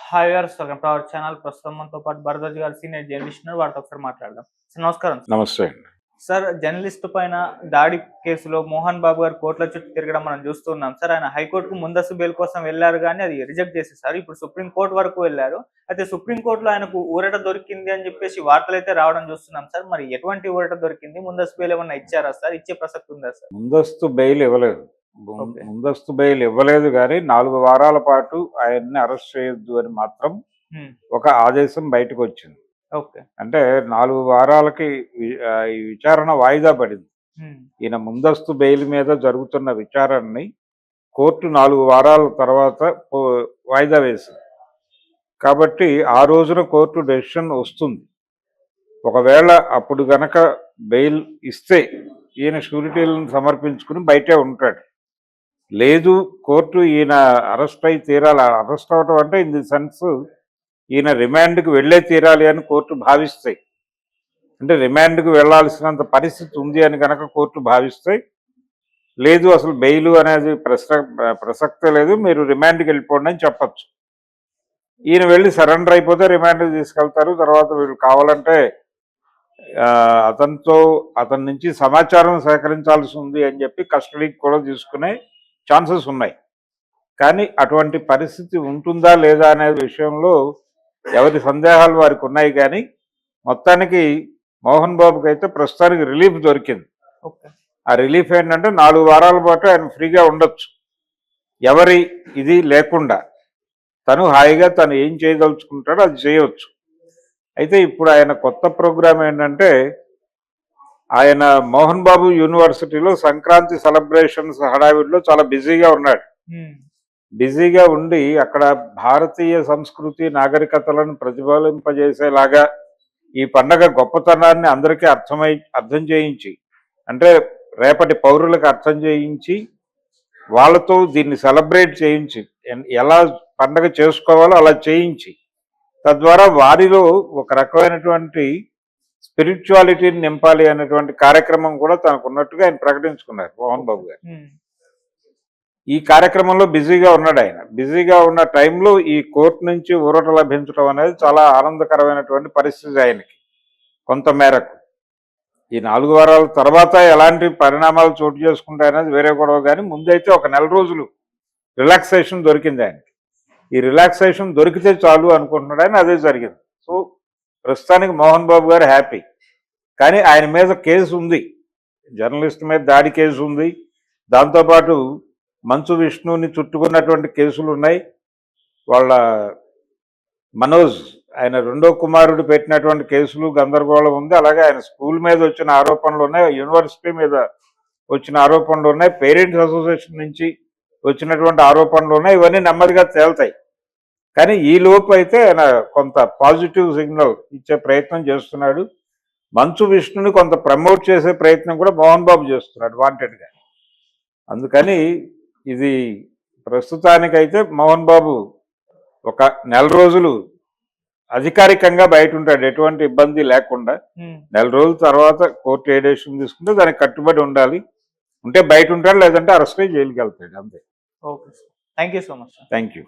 Hi viewers, welcome to our channel. ప్రస్తుతం మనతో పాటు భరద్వాజ్ గారు సీనియర్ జర్నలిస్ట్ ఉన్నారు. వారితో ఒకసారి మాట్లాడదాం. సార్ నమస్కారం. నమస్తే అండి. సార్, జర్నలిస్ట్ పైన దాడి కేసులో మోహన్ బాబు గారు కోర్టుల చుట్టూ తిరగడం మనం చూస్తున్నాం. సార్, ఆయన హైకోర్టుకు ముందస్తు బెయిల్ కోసం వెళ్లారు, కానీ అది రిజెక్ట్ చేసేసారు. ఇప్పుడు సుప్రీం కోర్టు వరకు వెళ్లారు. అయితే సుప్రీం కోర్టులో ఆయనకు ఊరట దొరికింది అని చెప్పేసి వార్తలు అయితే రావడం చూస్తున్నాం. సార్, మరి ఎటువంటి ఊరట దొరికింది? ముందస్తు బెయిల్ ఏమన్నా ఇచ్చారా సార్? ఇచ్చే ప్రసక్తి ఉందా సార్? ముందస్తు బెయిల్ ఇవ్వలేదు. ముందస్తు బెయిల్ ఇవ్వలేదు కానీ 4 వారాల పాటు ఆయన్ని అరెస్ట్ చేయొద్దు అని మాత్రం ఒక ఆదేశం బయటకు వచ్చింది. అంటే 4 వారాలకి ఈ విచారణ వాయిదా పడింది. ఈయన ముందస్తు బెయిల్ మీద జరుగుతున్న విచారణని కోర్టు 4 వారాల తర్వాత వాయిదా వేసింది. కాబట్టి ఆ రోజున కోర్టు డెసిషన్ వస్తుంది. ఒకవేళ అప్పుడు గనక బెయిల్ ఇస్తే ఈయన షూరిటీలను సమర్పించుకుని బయటే ఉంటాడు. లేదు, కోర్టు ఈయన అరెస్ట్ అయి తీరాలి. అరెస్ట్ అవటం అంటే ఇన్ ది సెన్స్ ఈయన రిమాండ్కి వెళ్ళే తీరాలి అని కోర్టు భావిస్తాయి. అంటే రిమాండ్కి వెళ్లాల్సినంత పరిస్థితి ఉంది అని కనుక కోర్టు భావిస్తాయి, లేదు అసలు బెయిల్ అనేది ప్రసక్తే లేదు, మీరు రిమాండ్కి వెళ్ళిపోండి అని చెప్పచ్చు. ఈయన వెళ్ళి సరెండర్ అయిపోతే రిమాండ్కి తీసుకెళ్తారు. తర్వాత వీళ్ళు కావాలంటే అతని నుంచి సమాచారం సేకరించాల్సి ఉంది అని చెప్పి కస్టడీకి కూడా తీసుకునే ఛాన్సెస్ ఉన్నాయి. కానీ అటువంటి పరిస్థితి ఉంటుందా లేదా అనే విషయంలో ఎవరి సందేహాలు వారికి ఉన్నాయి. కానీ మొత్తానికి మోహన్ బాబుకి అయితే ప్రస్తుతానికి రిలీఫ్ దొరికింది. ఆ రిలీఫ్ ఏంటంటే 4 వారాల పాటు ఆయన ఫ్రీగా ఉండొచ్చు. ఎవరి ఇది లేకుండా తను హాయిగా తను ఏం చేయదలుచుకుంటాడో అది చేయవచ్చు. అయితే ఇప్పుడు ఆయన కొత్త ప్రోగ్రాం ఏంటంటే, ఆయన మోహన్ బాబు యూనివర్సిటీలో సంక్రాంతి సెలబ్రేషన్స్ హడావిడిలో చాలా బిజీగా ఉన్నాడు. బిజీగా ఉండి అక్కడ భారతీయ సంస్కృతి నాగరికతలను ప్రతిఫలింపజేసేలాగా ఈ పండగ గొప్పతనాన్ని అందరికీ అర్థం చేయించి, అంటే రేపటి పౌరులకు అర్థం చేయించి, వాళ్ళతో దీన్ని సెలబ్రేట్ చేయించి, ఎలా పండగ చేసుకోవాలో అలా చేయించి, తద్వారా వారిలో ఒక రకమైనటువంటి స్పిరిచువాలిటీని నింపాలి అనేటువంటి కార్యక్రమం కూడా తనకు ఉన్నట్టుగా ఆయన ప్రకటించుకున్నారు మోహన్ బాబు గారు. ఈ కార్యక్రమంలో బిజీగా ఉన్నాడు. ఆయన బిజీగా ఉన్న టైంలో ఈ కోర్టు నుంచి ఊరట లభించడం అనేది చాలా ఆనందకరమైనటువంటి పరిస్థితి ఆయనకి కొంత మేరకు. ఈ 4 వారాల తర్వాత ఎలాంటి పరిణామాలు చోటు చేసుకుంటాయనేది వేరే గొడవ, కానీ ముందైతే ఒక 4 రోజులు రిలాక్సేషన్ దొరికింది ఆయనకి. ఈ రిలాక్సేషన్ దొరికితే చాలు అనుకుంటున్నాడు ఆయన, అదే జరిగింది. సో ప్రస్తుతానికి మోహన్ బాబు గారు హ్యాపీ. కానీ ఆయన మీద కేసు ఉంది, జర్నలిస్ట్ మీద దాడి కేసు ఉంది. దాంతోపాటు మంచు విష్ణుని చుట్టుకున్నటువంటి కేసులు ఉన్నాయి. వాళ్ళ మనోజ్, ఆయన 2వ కుమారుడు పెట్టినటువంటి కేసులు గందరగోళం ఉంది. అలాగే ఆయన స్కూల్ మీద వచ్చిన ఆరోపణలు ఉన్నాయి, యూనివర్సిటీ మీద వచ్చిన ఆరోపణలు ఉన్నాయి, పేరెంట్స్ అసోసియేషన్ నుంచి వచ్చినటువంటి ఆరోపణలు ఉన్నాయి. ఇవన్నీ నెమ్మదిగా తేల్తాయి. కానీ ఈ లోపు అయితే ఆయన కొంత పాజిటివ్ సిగ్నల్ ఇచ్చే ప్రయత్నం చేస్తున్నాడు. మంచు విష్ణుని కొంత ప్రమోట్ చేసే ప్రయత్నం కూడా మోహన్ బాబు చేస్తున్నాడు వాంటెడ్గా. అందుకని ఇది ప్రస్తుతానికైతే మోహన్ బాబు ఒక 4 రోజులు అధికారికంగా బయట ఉంటాడు, ఎటువంటి ఇబ్బంది లేకుండా. 4 రోజుల తర్వాత కోర్టు ఏ డెసిషన్ తీసుకుంటే దానికి కట్టుబడి ఉండాలి. ఉంటే బయట ఉంటాడు, లేదంటే అరెస్ట్ అయ్యి జైలుకి వెళ్తాడు, అంతే. Okay sir, thank you so much. Thank you.